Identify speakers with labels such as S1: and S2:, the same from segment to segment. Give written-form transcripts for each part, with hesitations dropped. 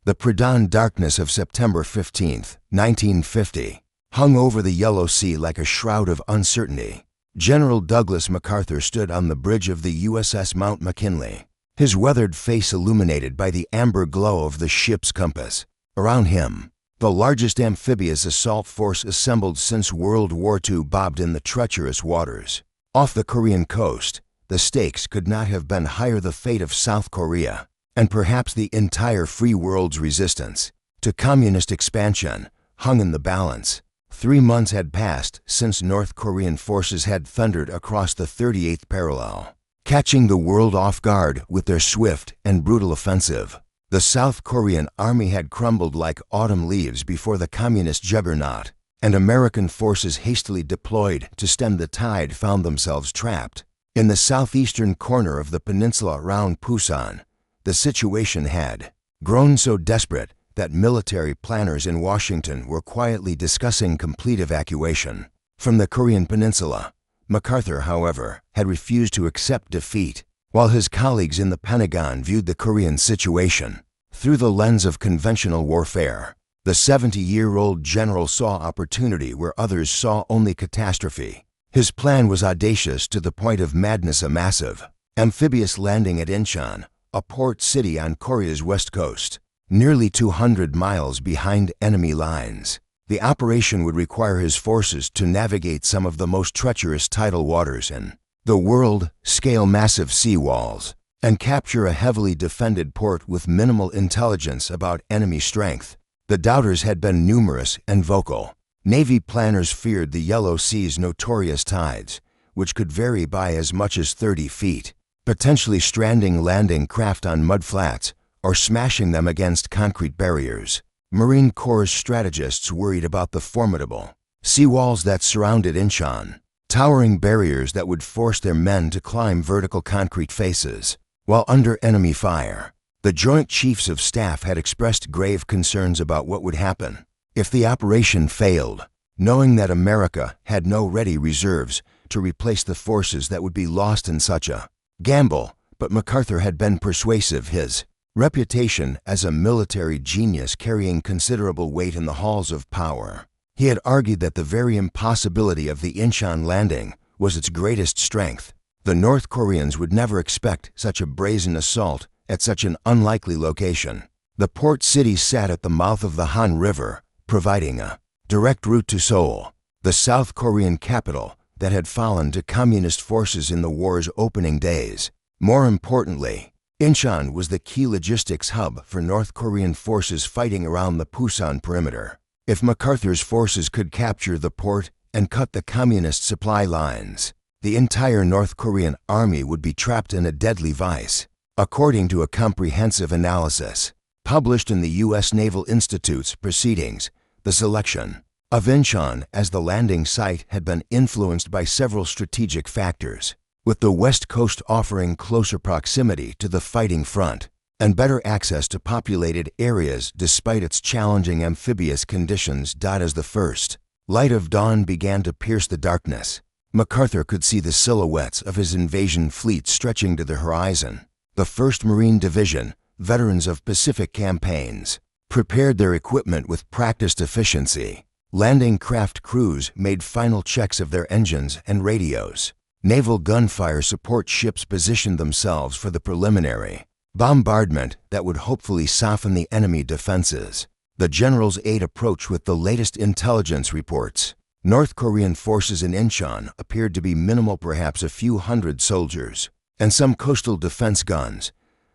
S1: The pre-dawn darkness of September 15, 1950, hung over the Yellow Sea like a shroud of uncertainty. General Douglas MacArthur stood on the bridge of the USS Mount McKinley, his weathered face illuminated by the amber glow of the ship's compass. Around him, the largest amphibious assault force assembled since World War II bobbed in the treacherous waters. Off the Korean coast, the stakes could not have been higher. The fate of South Korea, and perhaps the entire free world's resistance to communist expansion, hung in the balance. 3 months had passed since North Korean forces had thundered across the 38th parallel, catching the world off guard with their swift and brutal offensive. The South Korean army had crumbled like autumn leaves before the communist juggernaut, and American forces hastily deployed to stem the tide found themselves trapped. In the southeastern corner of the peninsula around Pusan, the situation had grown so desperate that military planners in Washington were quietly discussing complete evacuation from the Korean peninsula. MacArthur, however, had refused to accept defeat, while his colleagues in the Pentagon viewed the Korean situation through the lens of conventional warfare. The 70-year-old general saw opportunity where others saw only catastrophe. His plan was audacious to the point of madness: a massive, amphibious landing at Inchon, a port city on Korea's west coast, nearly 200 miles behind enemy lines. The operation would require his forces to navigate some of the most treacherous tidal waters in the world, scale massive seawalls, and capture a heavily defended port with minimal intelligence about enemy strength. The doubters had been numerous and vocal. Navy planners feared the Yellow Sea's notorious tides, which could vary by as much as 30 feet, potentially stranding landing craft on mudflats or smashing them against concrete barriers. Marine Corps strategists worried about the formidable seawalls that surrounded Inchon, towering barriers that would force their men to climb vertical concrete faces while under enemy fire. The Joint Chiefs of Staff had expressed grave concerns about what would happen if the operation failed, knowing that America had no ready reserves to replace the forces that would be lost in such a gamble. But MacArthur had been persuasive, his reputation as a military genius carrying considerable weight in the halls of power. He had argued that the very impossibility of the Inchon landing was its greatest strength. The North Koreans would never expect such a brazen assault at such an unlikely location. The port city sat at the mouth of the Han River, providing a direct route to Seoul, the South Korean capital that had fallen to communist forces in the war's opening days. More importantly, Inchon was the key logistics hub for North Korean forces fighting around the Pusan perimeter. If MacArthur's forces could capture the port and cut the communist supply lines, the entire North Korean army would be trapped in a deadly vice. According to a comprehensive analysis published in the U.S. Naval Institute's proceedings, the selection of Inchon as the landing site had been influenced by several strategic factors, with the West Coast offering closer proximity to the fighting front and better access to populated areas despite its challenging amphibious conditions. As the first light of dawn began to pierce the darkness, MacArthur could see the silhouettes of his invasion fleet stretching to the horizon. The 1st Marine Division, veterans of Pacific campaigns, prepared their equipment with practiced efficiency. Landing craft crews made final checks of their engines and radios. Naval gunfire support ships positioned themselves for the preliminary bombardment that would hopefully soften the enemy defenses. The general's aide approached with the latest intelligence reports. North Korean forces in Inchon appeared to be minimal, perhaps a few hundred soldiers and some coastal defense guns,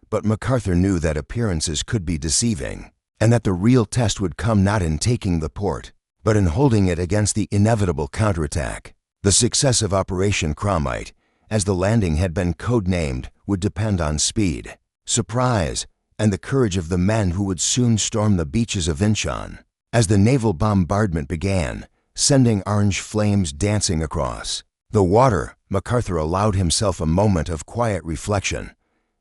S1: but MacArthur knew that appearances could be deceiving, and that the real test would come not in taking the port, but in holding it against the inevitable counterattack. The success of Operation Cromite, as the landing had been codenamed, would depend on speed, surprise, and the courage of the men who would soon storm the beaches of Inchon. As the naval bombardment began, sending orange flames dancing across the water, MacArthur allowed himself a moment of quiet reflection.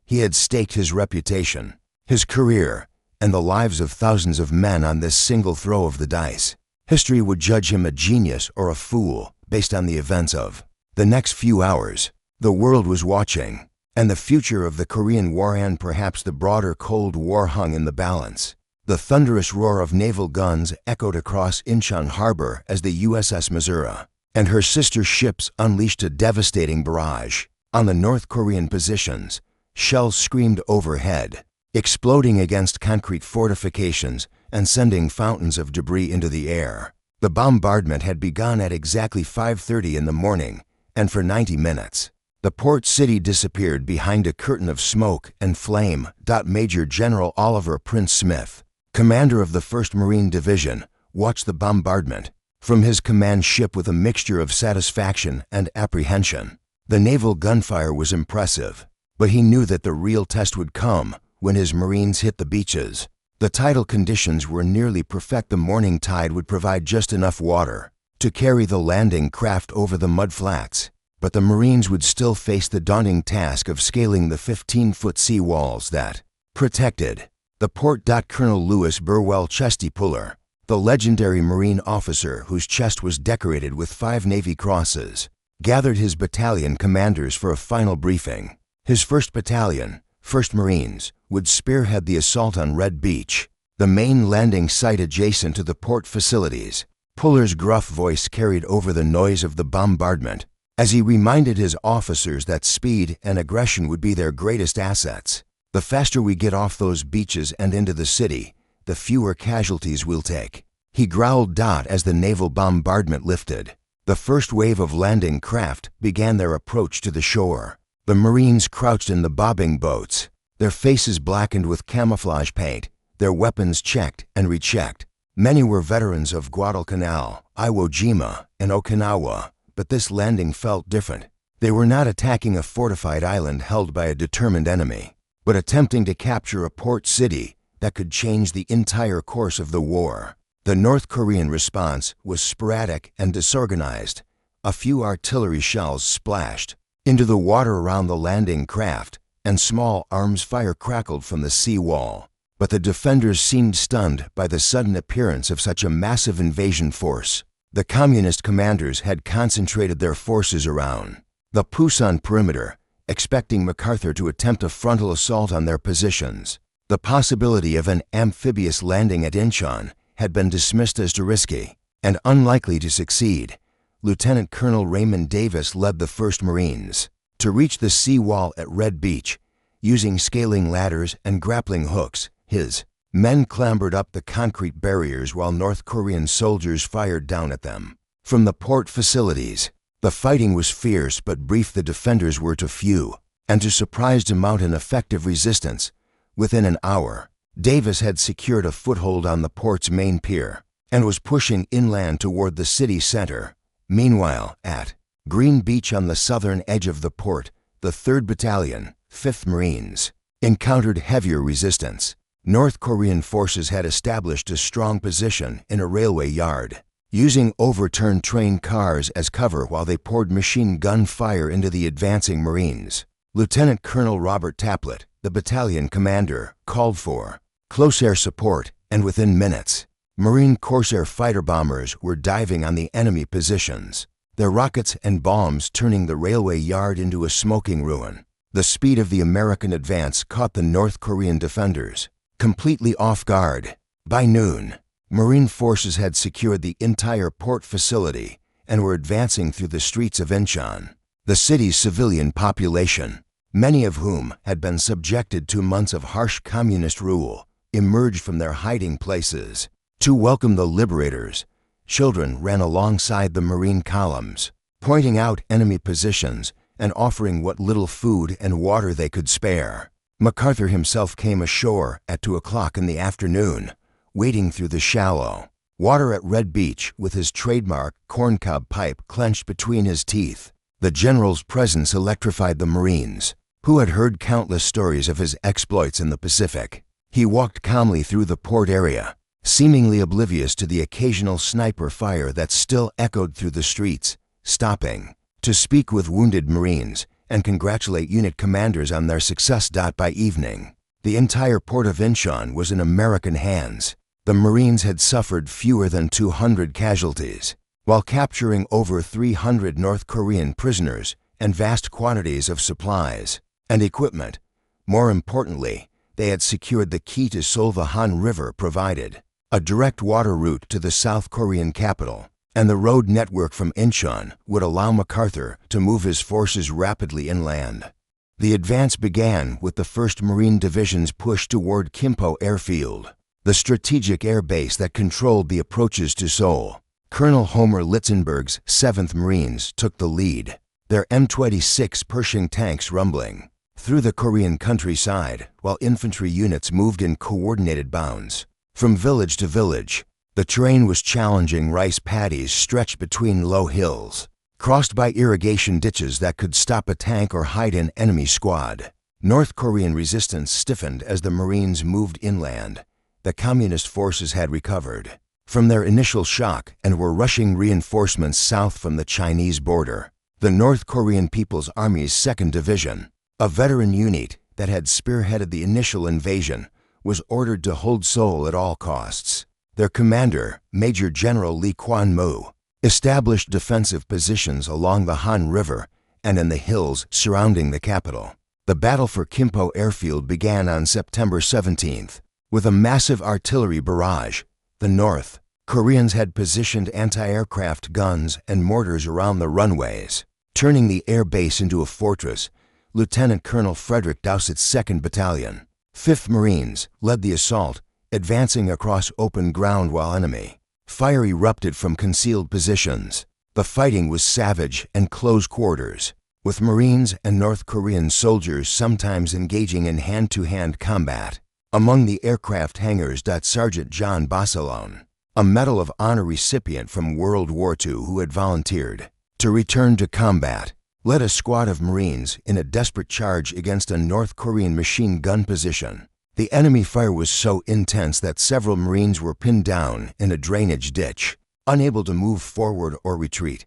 S1: He had staked his reputation, his career, and the lives of thousands of men on this single throw of the dice. History would judge him a genius or a fool based on the events of the next few hours. The world was watching, and the future of the Korean War and perhaps the broader Cold War hung in the balance. The thunderous roar of naval guns echoed across Inchon harbor as the USS Missouri and her sister ships unleashed a devastating barrage on the North Korean positions. Shells screamed overhead, exploding against concrete fortifications and sending fountains of debris into the air. The bombardment had begun at exactly 5:30 in the morning, and for 90 minutes, the port city disappeared behind a curtain of smoke and flame. Major General Oliver Prince Smith, commander of the 1st Marine Division, watched the bombardment from his command ship with a mixture of satisfaction and apprehension. The naval gunfire was impressive, but he knew that the real test would come when his Marines hit the beaches. The tidal conditions were nearly perfect. The morning tide would provide just enough water to carry the landing craft over the mud flats, but the Marines would still face the daunting task of scaling the 15-foot sea walls that protected the port. Colonel Lewis Burwell Chesty Puller, the legendary Marine officer whose chest was decorated with 5 Navy crosses, gathered his battalion commanders for a final briefing. His 1st Battalion, 1st Marines, would spearhead the assault on Red Beach, the main landing site adjacent to the port facilities. Puller's gruff voice carried over the noise of the bombardment as he reminded his officers that speed and aggression would be their greatest assets. The faster we get off those beaches and into the city, the fewer casualties we'll take, he growled. As the naval bombardment lifted, the first wave of landing craft began their approach to the shore. The Marines crouched in the bobbing boats, their faces blackened with camouflage paint, their weapons checked and rechecked. Many were veterans of Guadalcanal, Iwo Jima, and Okinawa, but this landing felt different. They were not attacking a fortified island held by a determined enemy, but attempting to capture a port city that could change the entire course of the war. The North Korean response was sporadic and disorganized. A few artillery shells splashed into the water around the landing craft, and small arms fire crackled from the seawall. But the defenders seemed stunned by the sudden appearance of such a massive invasion force. The communist commanders had concentrated their forces around the Pusan perimeter, expecting MacArthur to attempt a frontal assault on their positions. The possibility of an amphibious landing at Inchon had been dismissed as too risky and unlikely to succeed. Lieutenant Colonel Raymond Davis led the 1st Marines to reach the seawall at Red Beach. Using scaling ladders and grappling hooks, his men clambered up the concrete barriers while North Korean soldiers fired down at them from the port facilities. The fighting was fierce but brief. The defenders were too few and too surprised to mount an effective resistance. Within an hour, Davis had secured a foothold on the port's main pier and was pushing inland toward the city center. Meanwhile, at Green Beach on the southern edge of the port, the 3rd Battalion, 5th Marines, encountered heavier resistance. North Korean forces had established a strong position in a railway yard, using overturned train cars as cover while they poured machine gun fire into the advancing Marines. Lieutenant Colonel Robert Taplett, the battalion commander, called for close air support, and within minutes, Marine Corsair fighter bombers were diving on the enemy positions, their rockets and bombs turning the railway yard into a smoking ruin. The speed of the American advance caught the North Korean defenders completely off guard. By noon, Marine forces had secured the entire port facility and were advancing through the streets of Inchon. The city's civilian population, many of whom had been subjected to months of harsh communist rule, emerged from their hiding places to welcome the liberators. Children ran alongside the Marine columns, pointing out enemy positions and offering what little food and water they could spare. MacArthur himself came ashore at 2 o'clock in the afternoon, wading through the shallow water at Red Beach with his trademark corncob pipe clenched between his teeth. The general's presence electrified the Marines, who had heard countless stories of his exploits in the Pacific. He walked calmly through the port area, seemingly oblivious to the occasional sniper fire that still echoed through the streets, stopping to speak with wounded Marines and congratulate unit commanders on their success. By evening, the entire port of Inchon was in American hands. The Marines had suffered fewer than 200 casualties, while capturing over 300 North Korean prisoners and vast quantities of supplies and equipment. More importantly, they had secured the key to Seoul. The Han River provided a direct water route to the South Korean capital, and the road network from Inchon would allow MacArthur to move his forces rapidly inland. The advance began with the 1st Marine Division's push toward Kimpo Airfield, the strategic air base that controlled the approaches to Seoul. Colonel Homer Litzenberg's 7th Marines took the lead, their M26 Pershing tanks rumbling through the Korean countryside while infantry units moved in coordinated bounds. From village to village, the terrain was challenging. Rice paddies stretched between low hills, crossed by irrigation ditches that could stop a tank or hide an enemy squad. North Korean resistance stiffened as the Marines moved inland. The Communist forces had recovered from their initial shock and were rushing reinforcements south from the Chinese border. The North Korean People's Army's 2nd Division, a veteran unit that had spearheaded the initial invasion, was ordered to hold Seoul at all costs. Their commander, Major General Lee Kwan-moo, established defensive positions along the Han River and in the hills surrounding the capital. The battle for Kimpo Airfield began on September 17th. With a massive artillery barrage, the North Koreans had positioned anti-aircraft guns and mortars around the runways, turning the air base into a fortress. Lieutenant Colonel Frederick Dowsett's 2nd Battalion, 5th Marines, led the assault, advancing across open ground while enemy fire erupted from concealed positions. The fighting was savage and close quarters, with Marines and North Korean soldiers sometimes engaging in hand-to-hand combat. Among the aircraft hangars, Sergeant John Bassalone, a Medal of Honor recipient from World War II who had volunteered to return to combat, led a squad of Marines in a desperate charge against a North Korean machine gun position. The enemy fire was so intense that several Marines were pinned down in a drainage ditch, unable to move forward or retreat.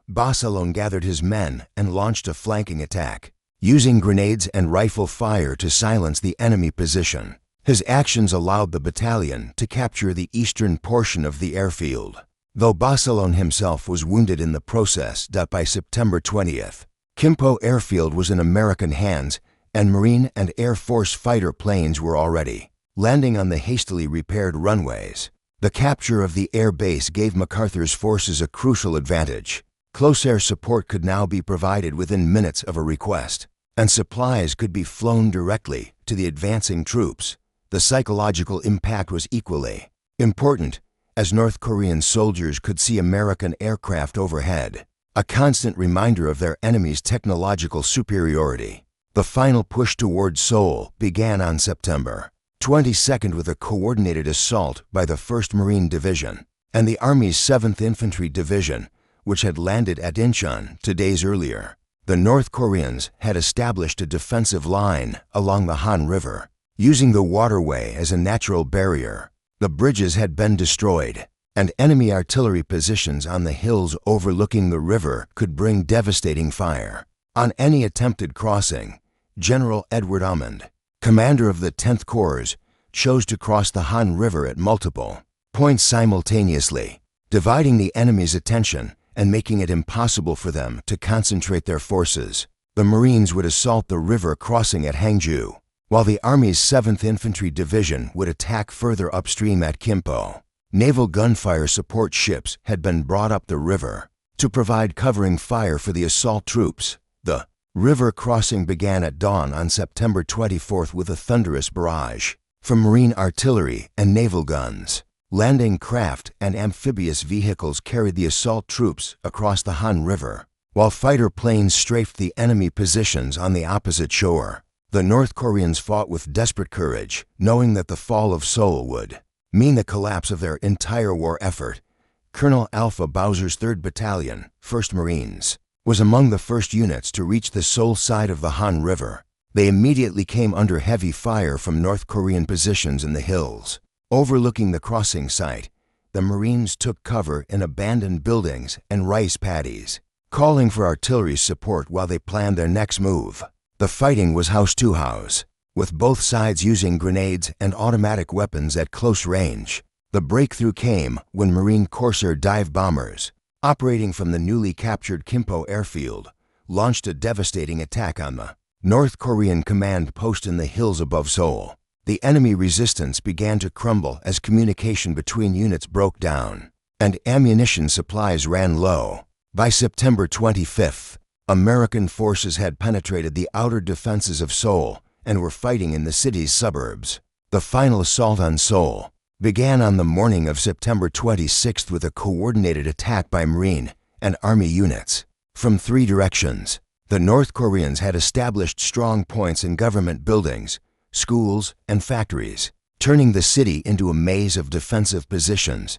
S1: Bassalone gathered his men and launched a flanking attack, using grenades and rifle fire to silence the enemy position. His actions allowed the battalion to capture the eastern portion of the airfield, though Bassalone himself was wounded in the process. By September 20th, Kimpo Airfield was in American hands, and Marine and Air Force fighter planes were already landing on the hastily repaired runways. The capture of the air base gave MacArthur's forces a crucial advantage. Close air support could now be provided within minutes of a request, and supplies could be flown directly to the advancing troops. The psychological impact was equally important, as North Korean soldiers could see American aircraft overhead, a constant reminder of their enemy's technological superiority. The final push toward Seoul began on September 22nd with a coordinated assault by the 1st Marine Division and the Army's 7th Infantry Division, which had landed at Inchon 2 days earlier. The North Koreans had established a defensive line along the Han River, using the waterway as a natural barrier. The bridges had been destroyed, and enemy artillery positions on the hills overlooking the river could bring devastating fire on any attempted crossing. General Edward Almond, commander of the 10th Corps, chose to cross the Han River at multiple points simultaneously, dividing the enemy's attention and making it impossible for them to concentrate their forces. The Marines would assault the river crossing at Hangju, while the Army's 7th Infantry Division would attack further upstream at Kimpo. Naval gunfire support ships had been brought up the river to provide covering fire for the assault troops. The river crossing began at dawn on September 24th with a thunderous barrage from Marine artillery and naval guns. Landing craft and amphibious vehicles carried the assault troops across the Han River, while fighter planes strafed the enemy positions on the opposite shore. The North Koreans fought with desperate courage, knowing that the fall of Seoul would mean the collapse of their entire war effort. Colonel Alpha Bowser's 3rd Battalion, 1st Marines, was among the first units to reach the Seoul side of the Han River. They immediately came under heavy fire from North Korean positions in the hills. Overlooking the crossing site, the Marines took cover in abandoned buildings and rice paddies, calling for artillery support while they planned their next move. The fighting was house to house, with both sides using grenades and automatic weapons at close range. The breakthrough came when Marine Corsair dive bombers, operating from the newly captured Kimpo Airfield, launched a devastating attack on the North Korean command post in the hills above Seoul. The enemy resistance began to crumble as communication between units broke down, and ammunition supplies ran low. By September 25th, American forces had penetrated the outer defenses of Seoul and were fighting in the city's suburbs. The final assault on Seoul began on the morning of September 26th with a coordinated attack by Marine and Army units. From 3 directions, the North Koreans had established strong points in government buildings, schools, and factories, turning the city into a maze of defensive positions.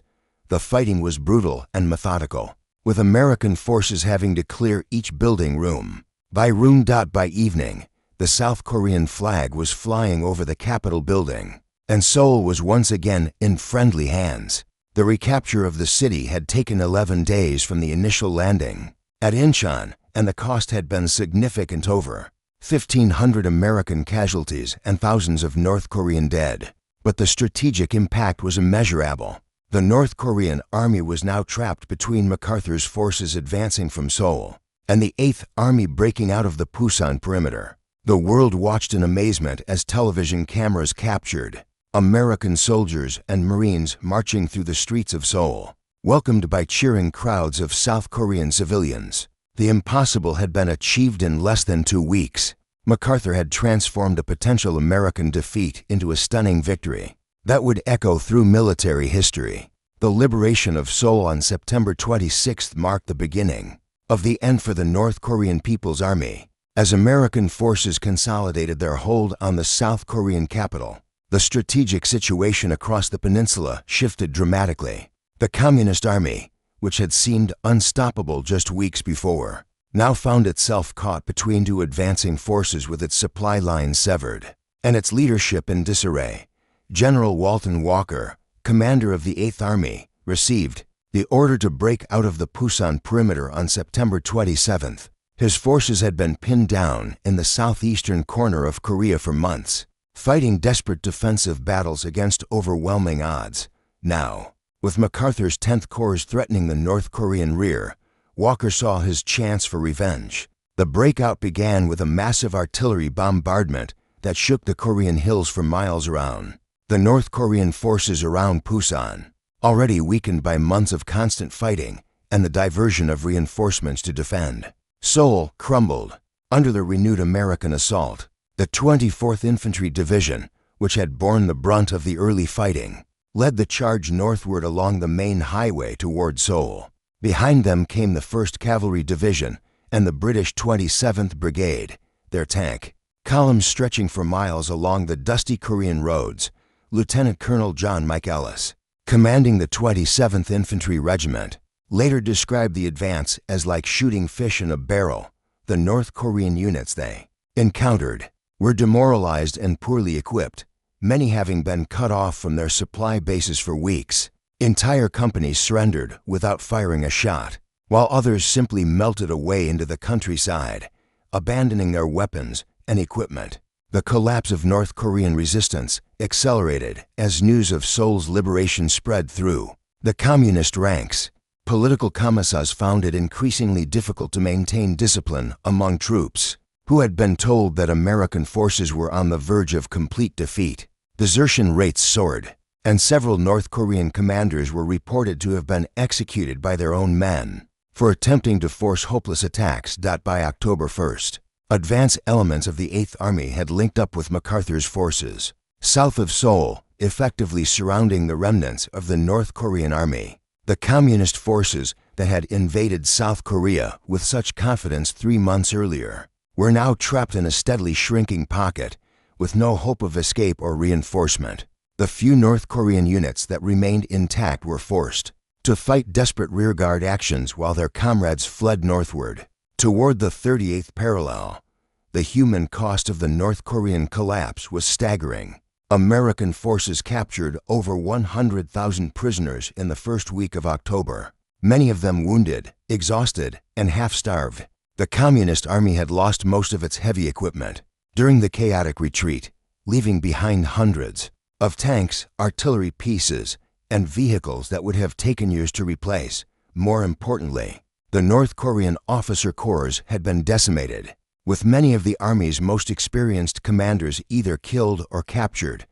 S1: The fighting was brutal and methodical, with American forces having to clear each building room by room. By evening, the South Korean flag was flying over the Capitol building, and Seoul was once again in friendly hands. The recapture of the city had taken 11 days from the initial landing at Inchon, and the cost had been significant: over 1,500 American casualties and thousands of North Korean dead. But the strategic impact was immeasurable. The North Korean army was now trapped between MacArthur's forces advancing from Seoul and the 8th Army breaking out of the Pusan perimeter. The world watched in amazement as television cameras captured American soldiers and Marines marching through the streets of Seoul, welcomed by cheering crowds of South Korean civilians. The impossible had been achieved in less than 2 weeks. MacArthur had transformed a potential American defeat into a stunning victory that would echo through military history. The liberation of Seoul on September 26th marked the beginning of the end for the North Korean People's Army. As American forces consolidated their hold on the South Korean capital, the strategic situation across the peninsula shifted dramatically. The Communist Army, which had seemed unstoppable just weeks before, now found itself caught between 2 advancing forces with its supply lines severed and its leadership in disarray. General Walton Walker, commander of the 8th Army, received the order to break out of the Pusan perimeter on September 27th. His forces had been pinned down in the southeastern corner of Korea for months, fighting desperate defensive battles against overwhelming odds. Now, with MacArthur's 10th Corps threatening the North Korean rear, Walker saw his chance for revenge. The breakout began with a massive artillery bombardment that shook the Korean hills for miles around. The North Korean forces around Pusan, already weakened by months of constant fighting and the diversion of reinforcements to defend Seoul, crumbled under the renewed American assault. The 24th Infantry Division, which had borne the brunt of the early fighting, led the charge northward along the main highway toward Seoul. Behind them came the 1st Cavalry Division and the British 27th Brigade, their tank columns stretching for miles along the dusty Korean roads. Lieutenant Colonel John Mike Ellis, commanding the 27th Infantry Regiment, later described the advance as like shooting fish in a barrel. The North Korean units they encountered were demoralized and poorly equipped, many having been cut off from their supply bases for weeks. Entire companies surrendered without firing a shot, while others simply melted away into the countryside, abandoning their weapons and equipment. The collapse of North Korean resistance accelerated as news of Seoul's liberation spread through the communist ranks. Political commissars found it increasingly difficult to maintain discipline among troops who had been told that American forces were on the verge of complete defeat. Desertion rates soared, and several North Korean commanders were reported to have been executed by their own men for attempting to force hopeless attacks. By October 1st, advance elements of the 8th Army had linked up with MacArthur's forces south of Seoul, effectively surrounding the remnants of the North Korean Army. The communist forces that had invaded South Korea with such confidence 3 months earlier were now trapped in a steadily shrinking pocket with no hope of escape or reinforcement. The few North Korean units that remained intact were forced to fight desperate rearguard actions while their comrades fled northward toward the 38th parallel. The human cost of the North Korean collapse was staggering. American forces captured over 100,000 prisoners in the first week of October, many of them wounded, exhausted, and half-starved. The Communist Army had lost most of its heavy equipment during the chaotic retreat, leaving behind hundreds of tanks, artillery pieces, and vehicles that would have taken years to replace. More importantly, the North Korean officer corps had been decimated, with many of the Army's most experienced commanders either killed or captured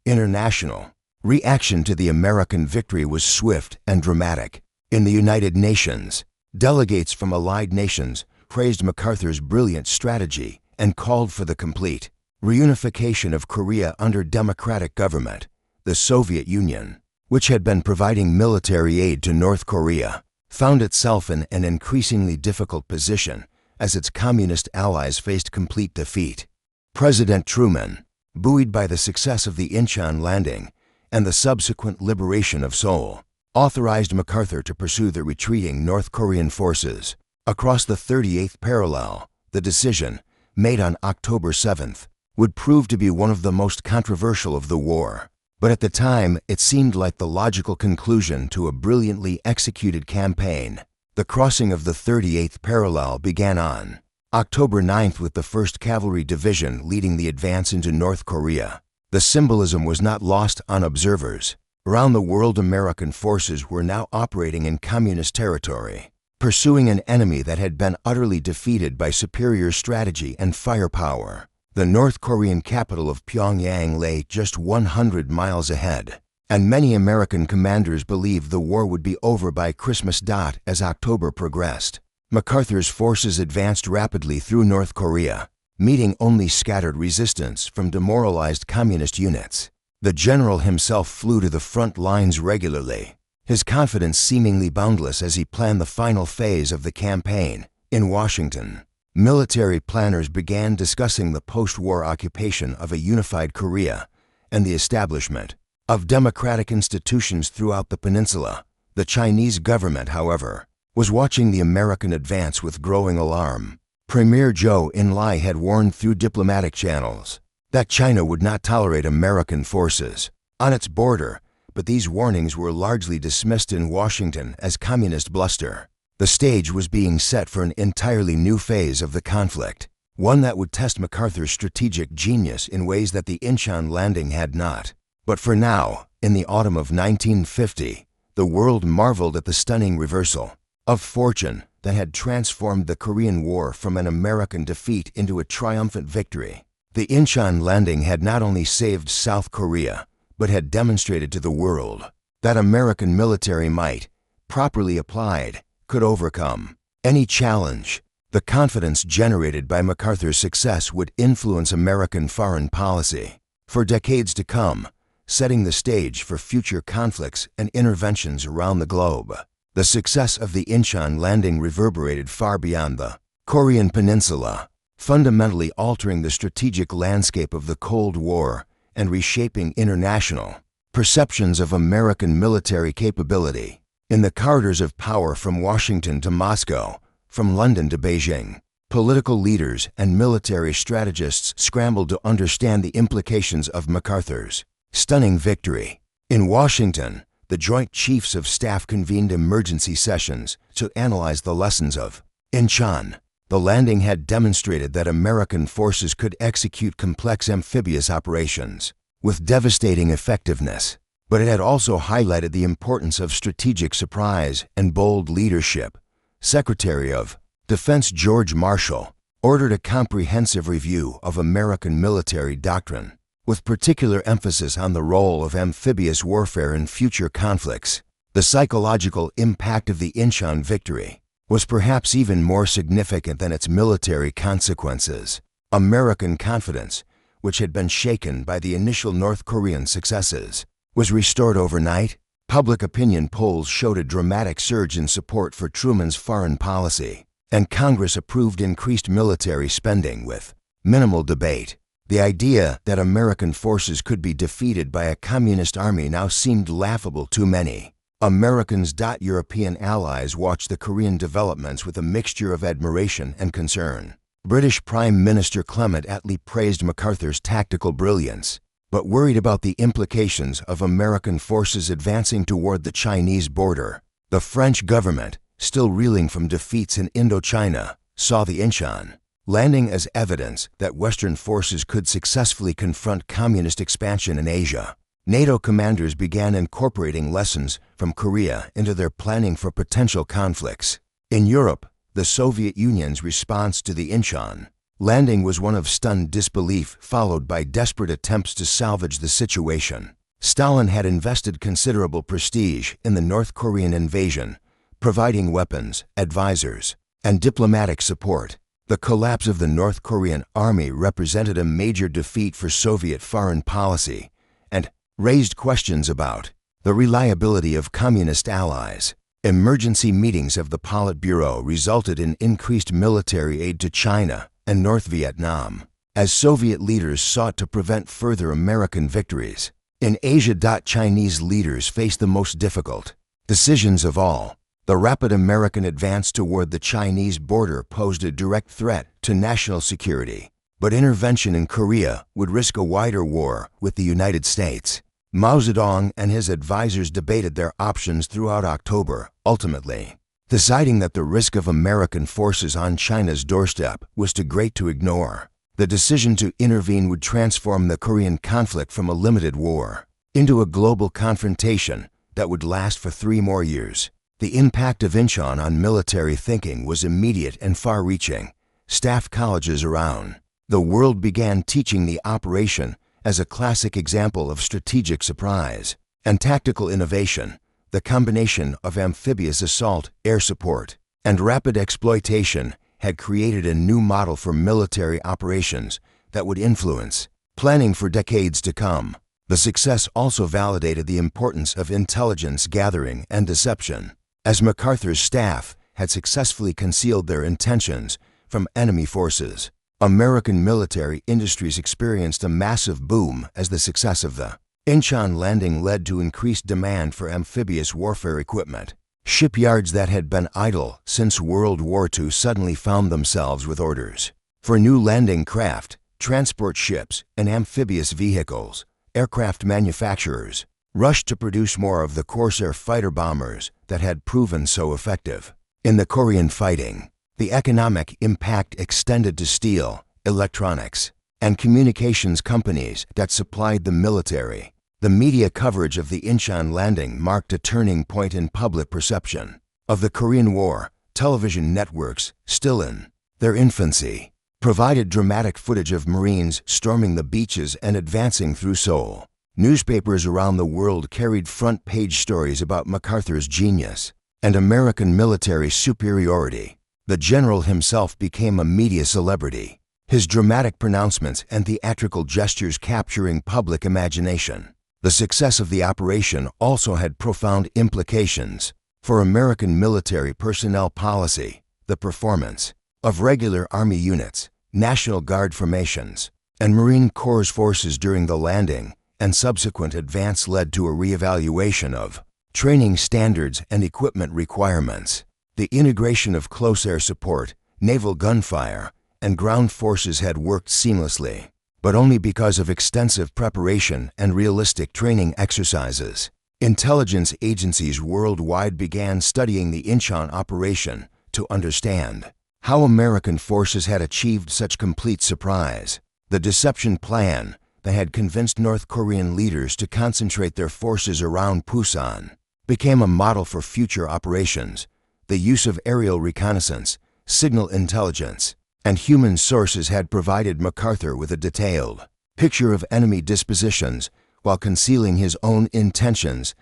S1: International reaction to the American victory was swift and dramatic. In the United Nations, delegates from allied nations praised MacArthur's brilliant strategy and called for the complete reunification of Korea under democratic government. The Soviet Union, which had been providing military aid to North Korea, found itself in an increasingly difficult position as its communist allies faced complete defeat. President Truman, buoyed by the success of the Inchon landing and the subsequent liberation of Seoul, authorized MacArthur to pursue the retreating North Korean forces across the 38th parallel. The decision, made on October 7th, would prove to be one of the most controversial of the war. But at the time, it seemed like the logical conclusion to a brilliantly executed campaign. The crossing of the 38th parallel began on October 9th with the 1st Cavalry Division leading the advance into North Korea. The symbolism was not lost on observers. Around the world, American forces were now operating in communist territory, pursuing an enemy that had been utterly defeated by superior strategy and firepower. The North Korean capital of Pyongyang lay just 100 miles ahead, and many American commanders believed the war would be over by Christmas. As October progressed, MacArthur's forces advanced rapidly through North Korea, meeting only scattered resistance from demoralized communist units. The general himself flew to the front lines regularly, his confidence seemingly boundless as he planned the final phase of the campaign. In Washington, military planners began discussing the post-war occupation of a unified Korea and the establishment of democratic institutions throughout the peninsula. The Chinese government, however, was watching the American advance with growing alarm. Premier Zhou Enlai had warned through diplomatic channels that China would not tolerate American forces on its border, but these warnings were largely dismissed in Washington as communist bluster. The stage was being set for an entirely new phase of the conflict, one that would test MacArthur's strategic genius in ways that the Inchon landing had not. But for now, in the autumn of 1950, the world marveled at the stunning reversal of fortune that had transformed the Korean War from an American defeat into a triumphant victory. The Inchon landing had not only saved South Korea, but had demonstrated to the world that American military might, properly applied, could overcome any challenge. The confidence generated by MacArthur's success would influence American foreign policy for decades to come, setting the stage for future conflicts and interventions around the globe. The success of the Inchon landing reverberated far beyond the Korean peninsula, fundamentally altering the strategic landscape of the Cold War and reshaping international perceptions of American military capability. In the corridors of power from Washington to Moscow, from London to Beijing, political leaders and military strategists scrambled to understand the implications of MacArthur's stunning victory. In Washington, the Joint Chiefs of Staff convened emergency sessions to analyze the lessons of Inchon. The landing had demonstrated that American forces could execute complex amphibious operations with devastating effectiveness, but it had also highlighted the importance of strategic surprise and bold leadership. Secretary of Defense George Marshall ordered a comprehensive review of American military doctrine, with particular emphasis on the role of amphibious warfare in future conflicts. The psychological impact of the Inchon victory was perhaps even more significant than its military consequences. American confidence, which had been shaken by the initial North Korean successes, was restored overnight. Public opinion polls showed a dramatic surge in support for Truman's foreign policy, and Congress approved increased military spending with minimal debate. The idea that American forces could be defeated by a communist army now seemed laughable to many Americans. European allies watched the Korean developments with a mixture of admiration and concern. British Prime Minister Clement Attlee praised MacArthur's tactical brilliance, but worried about the implications of American forces advancing toward the Chinese border. The French government, still reeling from defeats in Indochina, saw the Inchon landing as evidence that Western forces could successfully confront communist expansion in Asia. NATO commanders began incorporating lessons from Korea into their planning for potential conflicts. In Europe, the Soviet Union's response to the Inchon Landing was one of stunned disbelief, followed by desperate attempts to salvage the situation. Stalin had invested considerable prestige in the North Korean invasion, providing weapons, advisors, and diplomatic support. The collapse of the North Korean army represented a major defeat for Soviet foreign policy and raised questions about the reliability of communist allies. Emergency meetings of the Politburo resulted in increased military aid to China and North Vietnam, as Soviet leaders sought to prevent further American victories. In Asia, Chinese leaders faced the most difficult decisions of all. The rapid American advance toward the Chinese border posed a direct threat to national security, but intervention in Korea would risk a wider war with the United States. Mao Zedong and his advisors debated their options throughout October, ultimately deciding that the risk of American forces on China's doorstep was too great to ignore. The decision to intervene would transform the Korean conflict from a limited war into a global confrontation that would last for 3 more years. The impact of Inchon on military thinking was immediate and far-reaching. Staff colleges around the world began teaching the operation as a classic example of strategic surprise and tactical innovation. The combination of amphibious assault, air support, and rapid exploitation had created a new model for military operations that would influence planning for decades to come. The success also validated the importance of intelligence gathering and deception, as MacArthur's staff had successfully concealed their intentions from enemy forces. American military industries experienced a massive boom as the success of the Inchon landing led to increased demand for amphibious warfare equipment. Shipyards that had been idle since World War II suddenly found themselves with orders for new landing craft, transport ships, and amphibious vehicles. Aircraft manufacturers rushed to produce more of the Corsair fighter bombers that had proven so effective in the Korean fighting. The economic impact extended to steel, electronics, and communications companies that supplied the military. The media coverage of the Inchon landing marked a turning point in public perception of the Korean War. Television networks, still in their infancy, provided dramatic footage of Marines storming the beaches and advancing through Seoul. Newspapers around the world carried front-page stories about MacArthur's genius and American military superiority. The general himself became a media celebrity, his dramatic pronouncements and theatrical gestures capturing public imagination. The success of the operation also had profound implications for American military personnel policy. The performance of regular Army units, National Guard formations, and Marine Corps forces during the landing and subsequent advance led to a reevaluation of training standards and equipment requirements. The integration of close air support, naval gunfire, and ground forces had worked seamlessly, but only because of extensive preparation and realistic training exercises. Intelligence agencies worldwide began studying the Inchon operation to understand how American forces had achieved such complete surprise. The deception plan that had convinced North Korean leaders to concentrate their forces around Pusan became a model for future operations. The use of aerial reconnaissance, signal intelligence, and human sources had provided MacArthur with a detailed picture of enemy dispositions while concealing his own intentions.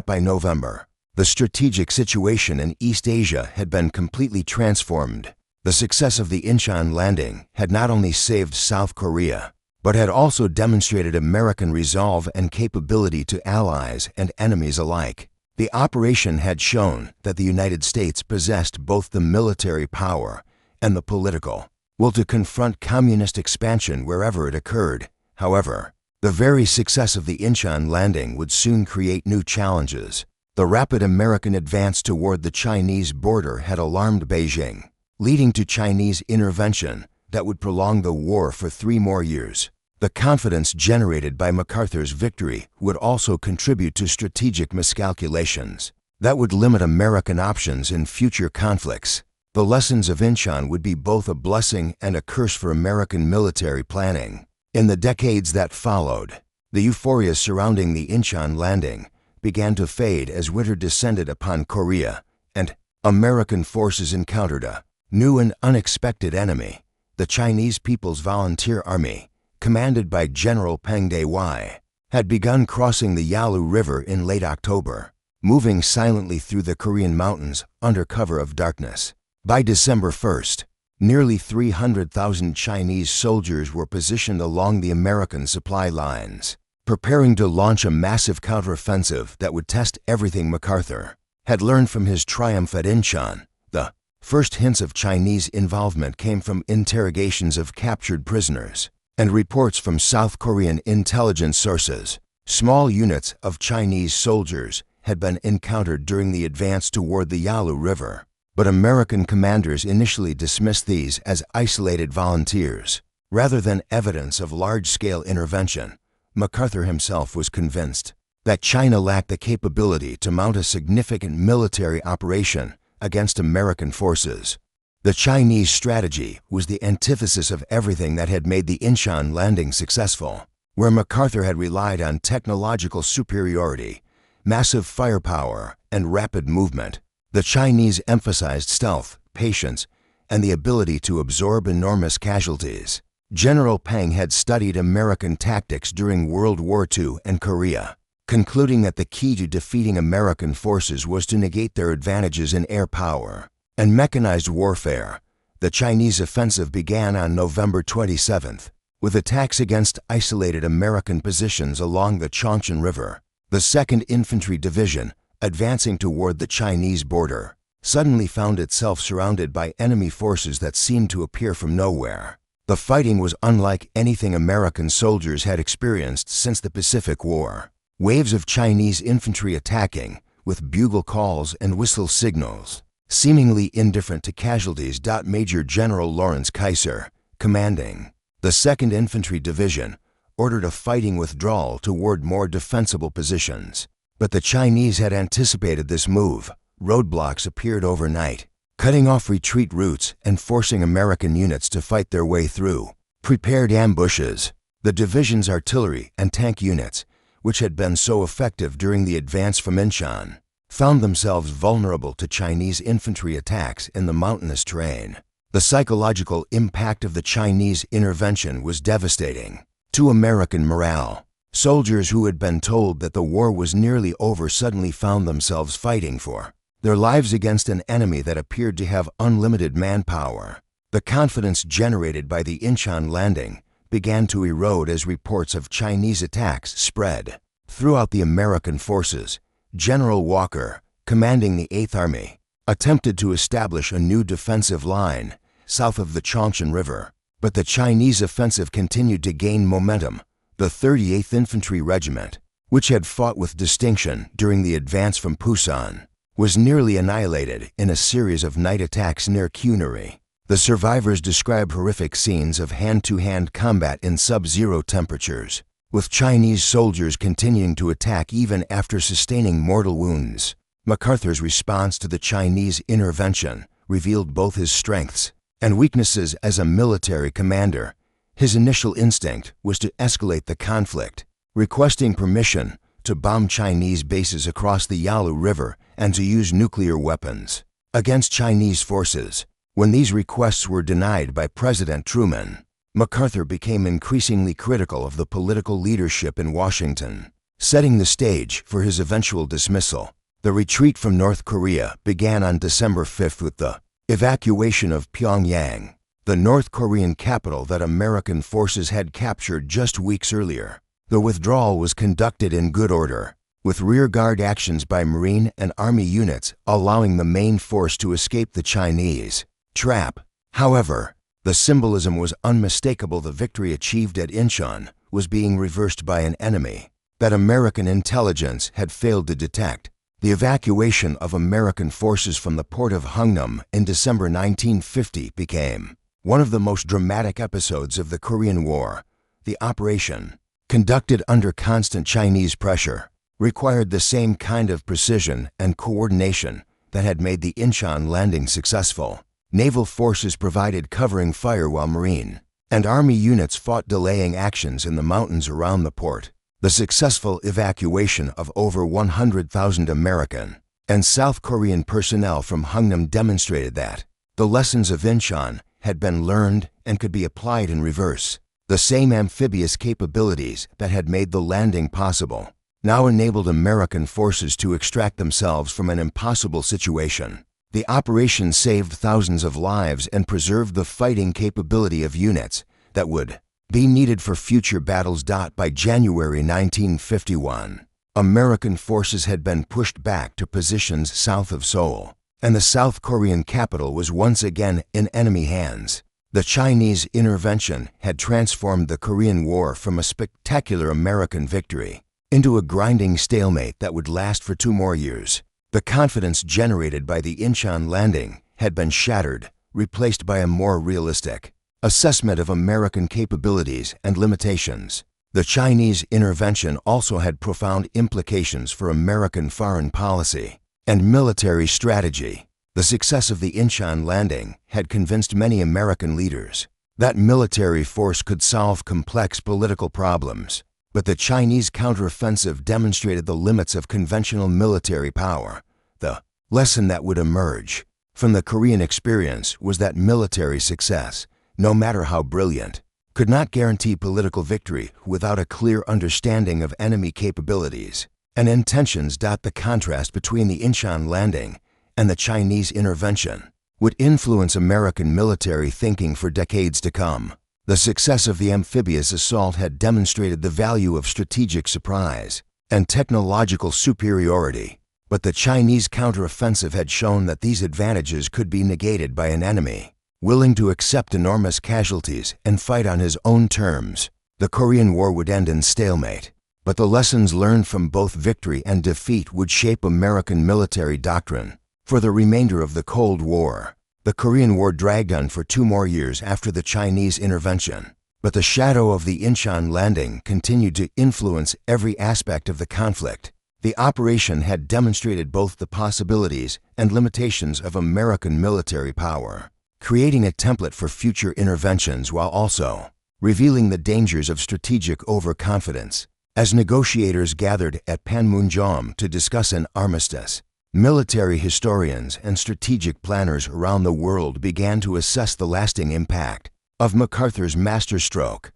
S1: By November, the strategic situation in East Asia had been completely transformed. The success of the Inchon landing had not only saved South Korea, but had also demonstrated American resolve and capability to allies and enemies alike. The operation had shown that the United States possessed both the military power and the political will to confront communist expansion wherever it occurred. However, the very success of the Inchon landing would soon create new challenges. The rapid American advance toward the Chinese border had alarmed Beijing, leading to Chinese intervention that would prolong the war for 3 more years. The confidence generated by MacArthur's victory would also contribute to strategic miscalculations that would limit American options in future conflicts. The lessons of Inchon would be both a blessing and a curse for American military planning. In the decades that followed, the euphoria surrounding the Inchon landing began to fade as winter descended upon Korea and American forces encountered a new and unexpected enemy, the Chinese People's Volunteer Army, commanded by General Peng Dehuai, had begun crossing the Yalu River in late October, moving silently through the Korean mountains under cover of darkness. By December 1st, nearly 300,000 Chinese soldiers were positioned along the American supply lines, preparing to launch a massive counteroffensive that would test everything MacArthur had learned from his triumph at Inchon. The first hints of Chinese involvement came from interrogations of captured prisoners and reports from South Korean intelligence sources. Small units of Chinese soldiers had been encountered during the advance toward the Yalu River, but American commanders initially dismissed these as isolated volunteers. Rather than evidence of large-scale intervention, MacArthur himself was convinced that China lacked the capability to mount a significant military operation against American forces. The Chinese strategy was the antithesis of everything that had made the Inchon landing successful, where MacArthur had relied on technological superiority, massive firepower, and rapid movement. The Chinese emphasized stealth, patience, and the ability to absorb enormous casualties. General Peng had studied American tactics during World War II and Korea, concluding that the key to defeating American forces was to negate their advantages in air power and mechanized warfare. The Chinese offensive began on November 27th, with attacks against isolated American positions along the Inchon River. The 2nd Infantry Division, advancing toward the Chinese border, suddenly found itself surrounded by enemy forces that seemed to appear from nowhere. The fighting was unlike anything American soldiers had experienced since the Pacific War. Waves of Chinese infantry attacking, with bugle calls and whistle signals, seemingly indifferent to casualties. Major General Lawrence Kaiser, commanding the 2nd Infantry Division, ordered a fighting withdrawal toward more defensible positions. But the Chinese had anticipated this move. Roadblocks appeared overnight, cutting off retreat routes and forcing American units to fight their way through. Prepared ambushes. The division's artillery and tank units, which had been so effective during the advance from Inchon, found themselves vulnerable to Chinese infantry attacks in the mountainous terrain. The psychological impact of the Chinese intervention was devastating to American morale. Soldiers who had been told that the war was nearly over suddenly found themselves fighting for their lives against an enemy that appeared to have unlimited manpower. The confidence generated by the Inchon landing began to erode as reports of Chinese attacks spread throughout the American forces. General Walker, commanding the 8th Army, attempted to establish a new defensive line south of the Inchon River, but the Chinese offensive continued to gain momentum. The 38th Infantry Regiment, which had fought with distinction during the advance from Pusan, was nearly annihilated in a series of night attacks near Cunary. The survivors described horrific scenes of hand-to-hand combat in sub-zero temperatures, with Chinese soldiers continuing to attack even after sustaining mortal wounds. MacArthur's response to the Chinese intervention revealed both his strengths and weaknesses as a military commander. His initial instinct was to escalate the conflict, requesting permission to bomb Chinese bases across the Yalu River and to use nuclear weapons against Chinese forces. When these requests were denied by President Truman, MacArthur became increasingly critical of the political leadership in Washington, setting the stage for his eventual dismissal. The retreat from North Korea began on December 5th with the evacuation of Pyongyang, the North Korean capital that American forces had captured just weeks earlier. The withdrawal was conducted in good order, with rearguard actions by Marine and Army units allowing the main force to escape the Chinese trap. However, the symbolism was unmistakable. The victory achieved at Inchon was being reversed by an enemy that American intelligence had failed to detect. The evacuation of American forces from the port of Hungnam in December 1950 became one of the most dramatic episodes of the Korean War. The operation, conducted under constant Chinese pressure, required the same kind of precision and coordination that had made the Inchon landing successful. Naval forces provided covering fire while Marine and Army units fought delaying actions in the mountains around the port. The successful evacuation of over 100,000 American and South Korean personnel from Hungnam demonstrated that the lessons of Inchon had been learned and could be applied in reverse. The same amphibious capabilities that had made the landing possible now enabled American forces to extract themselves from an impossible situation. The operation saved thousands of lives and preserved the fighting capability of units that would be needed for future battles. By January 1951, American forces had been pushed back to positions south of Seoul, and the South Korean capital was once again in enemy hands. The Chinese intervention had transformed the Korean War from a spectacular American victory into a grinding stalemate that would last for 2 more years. The confidence generated by the Inchon landing had been shattered, replaced by a more realistic assessment of American capabilities and limitations. The Chinese intervention also had profound implications for American foreign policy and military strategy. The success of the Inchon landing had convinced many American leaders that military force could solve complex political problems, but the Chinese counteroffensive demonstrated the limits of conventional military power. The lesson that would emerge from the Korean experience was that military success, no matter how brilliant, could not guarantee political victory without a clear understanding of enemy capabilities and intentions. The contrast between the Inchon landing and the Chinese intervention would influence American military thinking for decades to come. The success of the amphibious assault had demonstrated the value of strategic surprise and technological superiority, but the Chinese counteroffensive had shown that these advantages could be negated by an enemy willing to accept enormous casualties and fight on his own terms. The Korean War would end in stalemate, but the lessons learned from both victory and defeat would shape American military doctrine for the remainder of the Cold War. The Korean War dragged on for 2 more years after the Chinese intervention, but the shadow of the Inchon landing continued to influence every aspect of the conflict. The operation had demonstrated both the possibilities and limitations of American military power, creating a template for future interventions while also revealing the dangers of strategic overconfidence. As negotiators gathered at Panmunjom to discuss an armistice, military historians and strategic planners around the world began to assess the lasting impact of MacArthur's masterstroke,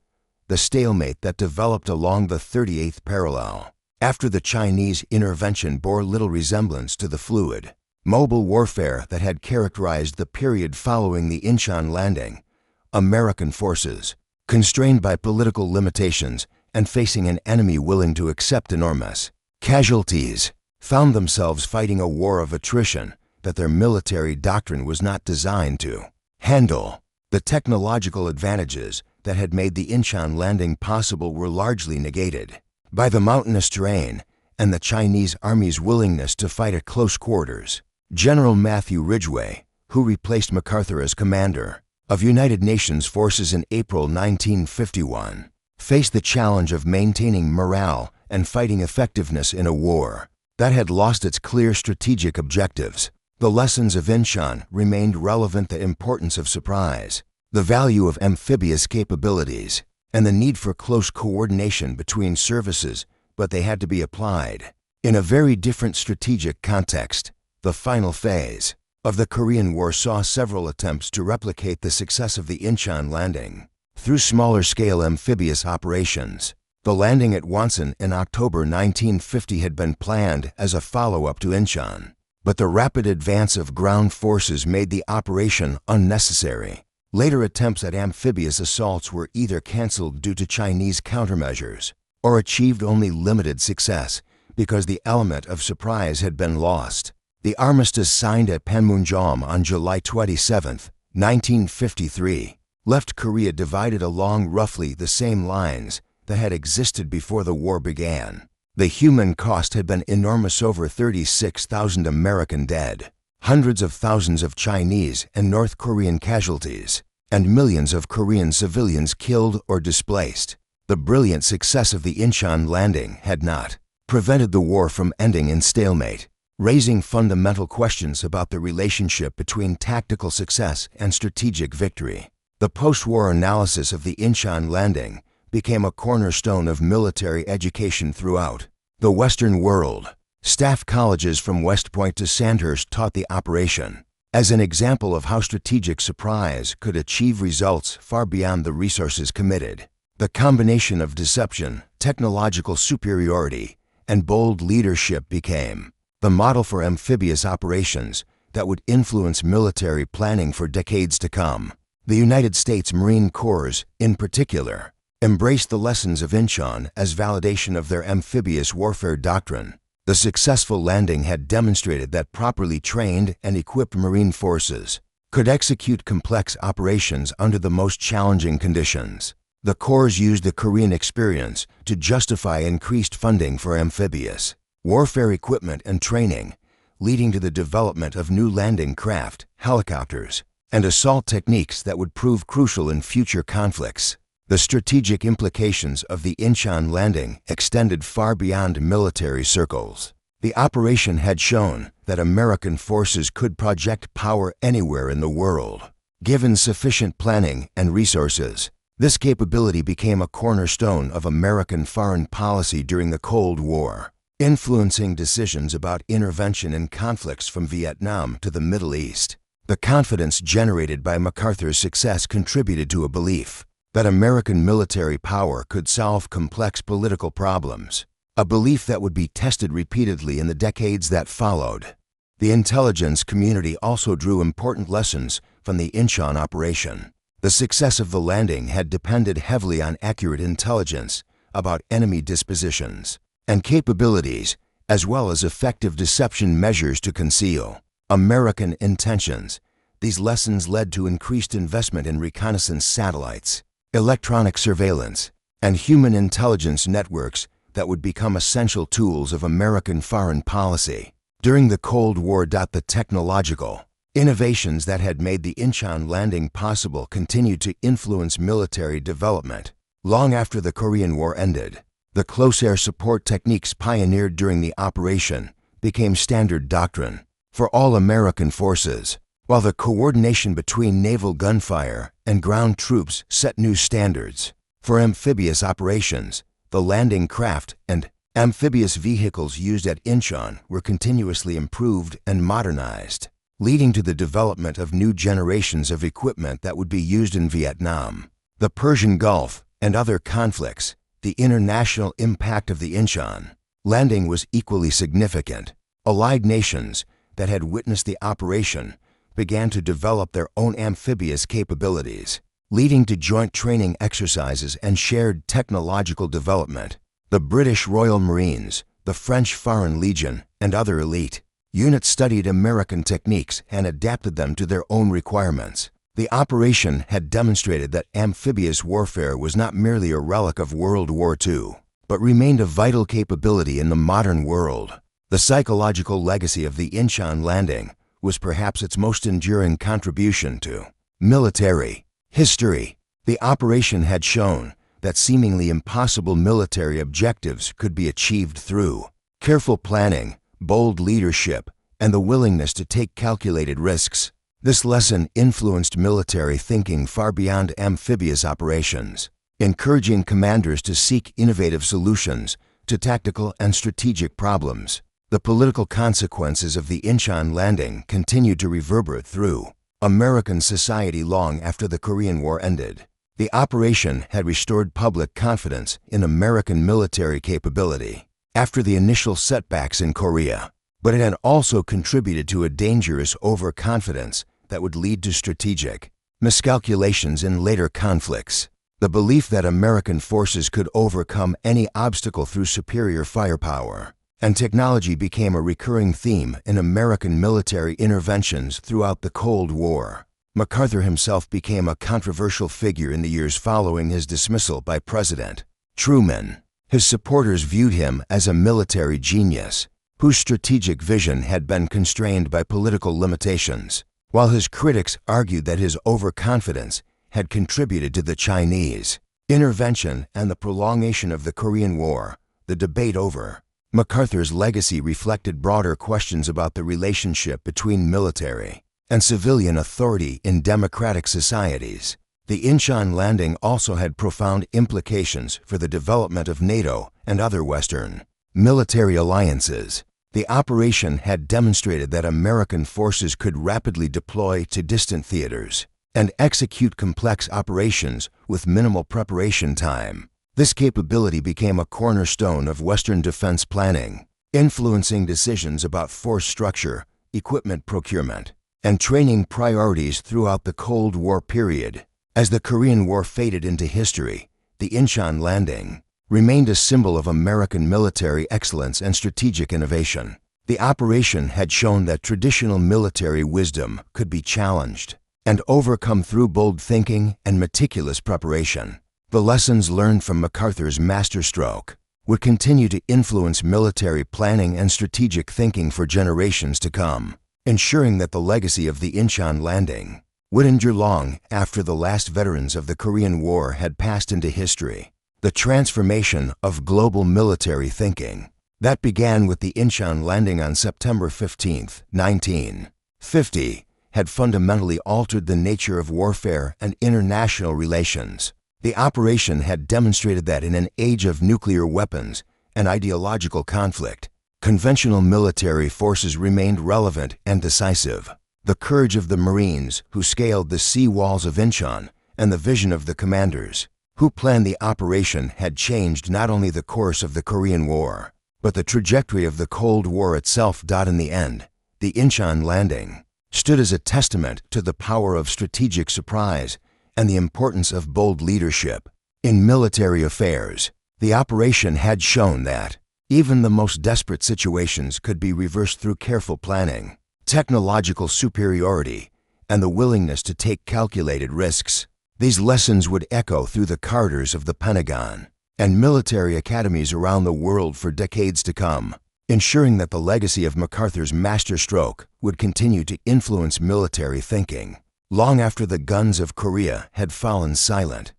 S1: the stalemate that developed along the 38th parallel. After the Chinese intervention bore little resemblance to the fluid, mobile warfare that had characterized the period following the Inchon landing, American forces, constrained by political limitations and facing an enemy willing to accept enormous casualties, found themselves fighting a war of attrition that their military doctrine was not designed to handle. The technological advantages that had made the Inchon landing possible were largely negated by the mountainous terrain and the Chinese Army's willingness to fight at close quarters. General Matthew Ridgway, who replaced MacArthur as commander of United Nations forces in April 1951, faced the challenge of maintaining morale and fighting effectiveness in a war that had lost its clear strategic objectives. The lessons of Inchon remained relevant: the importance of surprise, the value of amphibious capabilities, and the need for close coordination between services, but they had to be applied in a very different strategic context. The final phase of the Korean War saw several attempts to replicate the success of the Inchon landing through smaller-scale amphibious operations. The landing at Wonsan in October 1950 had been planned as a follow-up to Inchon, but the rapid advance of ground forces made the operation unnecessary. Later attempts at amphibious assaults were either canceled due to Chinese countermeasures or achieved only limited success because the element of surprise had been lost. The armistice signed at Panmunjom on July 27, 1953, left Korea divided along roughly the same lines that had existed before the war began. The human cost had been enormous: over 36,000 American dead, hundreds of thousands of Chinese and North Korean casualties, and millions of Korean civilians killed or displaced. The brilliant success of the Inchon landing had not prevented the war from ending in stalemate, raising fundamental questions about the relationship between tactical success and strategic victory. The post-war analysis of the Inchon landing became a cornerstone of military education throughout the Western world. Staff colleges from West Point to Sandhurst taught the operation, as an example of how strategic surprise could achieve results far beyond the resources committed. The combination of deception, technological superiority, and bold leadership became the model for amphibious operations that would influence military planning for decades to come. The United States Marine Corps, in particular, embraced the lessons of Inchon as validation of their amphibious warfare doctrine. The successful landing had demonstrated that properly trained and equipped Marine forces could execute complex operations under the most challenging conditions. The Corps used the Korean experience to justify increased funding for amphibious warfare equipment and training, leading to the development of new landing craft, helicopters, and assault techniques that would prove crucial in future conflicts. The strategic implications of the Inchon landing extended far beyond military circles. The operation had shown that American forces could project power anywhere in the world. Given sufficient planning and resources, this capability became a cornerstone of American foreign policy during the Cold War, influencing decisions about intervention in conflicts from Vietnam to the Middle East. The confidence generated by MacArthur's success contributed to a belief that American military power could solve complex political problems, a belief that would be tested repeatedly in the decades that followed. The intelligence community also drew important lessons from the Inchon operation. The success of the landing had depended heavily on accurate intelligence about enemy dispositions and capabilities, as well as effective deception measures to conceal American intentions. These lessons led to increased investment in reconnaissance satellites, electronic surveillance, and human intelligence networks that would become essential tools of American foreign policy. During the Cold War, the technological innovations that had made the Inchon landing possible continued to influence military development. Long after the Korean War ended, the close air support techniques pioneered during the operation became standard doctrine for all American forces, while the coordination between naval gunfire and ground troops set new standards. For amphibious operations, the landing craft and amphibious vehicles used at Inchon were continuously improved and modernized, leading to the development of new generations of equipment that would be used in Vietnam, the Persian Gulf, and other conflicts. The international impact of the Inchon landing was equally significant. Allied nations that had witnessed the operation began to develop their own amphibious capabilities, leading to joint training exercises and shared technological development. The British Royal Marines, the French Foreign Legion, and other elite units studied American techniques and adapted them to their own requirements. The operation had demonstrated that amphibious warfare was not merely a relic of World War II, but remained a vital capability in the modern world. The psychological legacy of the Inchon landing was perhaps its most enduring contribution to military history. The operation had shown that seemingly impossible military objectives could be achieved through careful planning, bold leadership, and the willingness to take calculated risks. This lesson influenced military thinking far beyond amphibious operations, encouraging commanders to seek innovative solutions to tactical and strategic problems. The political consequences of the Inchon landing continued to reverberate through American society long after the Korean War ended. The operation had restored public confidence in American military capability after the initial setbacks in Korea, but it had also contributed to a dangerous overconfidence that would lead to strategic miscalculations in later conflicts. The belief that American forces could overcome any obstacle through superior firepower and technology became a recurring theme in American military interventions throughout the Cold War. MacArthur himself became a controversial figure in the years following his dismissal by President Truman. His supporters viewed him as a military genius whose strategic vision had been constrained by political limitations, while his critics argued that his overconfidence had contributed to the Chinese intervention and the prolongation of the Korean War. The debate over MacArthur's legacy reflected broader questions about the relationship between military and civilian authority in democratic societies. The Inchon landing also had profound implications for the development of NATO and other Western military alliances. The operation had demonstrated that American forces could rapidly deploy to distant theaters and execute complex operations with minimal preparation time. This capability became a cornerstone of Western defense planning, influencing decisions about force structure, equipment procurement, and training priorities throughout the Cold War period. As the Korean War faded into history, the Inchon landing remained a symbol of American military excellence and strategic innovation. The operation had shown that traditional military wisdom could be challenged and overcome through bold thinking and meticulous preparation. The lessons learned from MacArthur's masterstroke would continue to influence military planning and strategic thinking for generations to come, ensuring that the legacy of the Inchon landing would endure long after the last veterans of the Korean War had passed into history. The transformation of global military thinking that began with the Inchon landing on September 15, 1950, had fundamentally altered the nature of warfare and international relations. The operation had demonstrated that in an age of nuclear weapons and ideological conflict, conventional military forces remained relevant and decisive. The courage of the Marines who scaled the sea walls of Inchon and the vision of the commanders who planned the operation had changed not only the course of the Korean War, but the trajectory of the Cold War itself. In the end, the Inchon landing stood as a testament to the power of strategic surprise and the importance of bold leadership. In military affairs, the operation had shown that even the most desperate situations could be reversed through careful planning, technological superiority, and the willingness to take calculated risks. These lessons would echo through the corridors of the Pentagon and military academies around the world for decades to come, ensuring that the legacy of MacArthur's masterstroke would continue to influence military thinking long after the guns of Korea had fallen silent.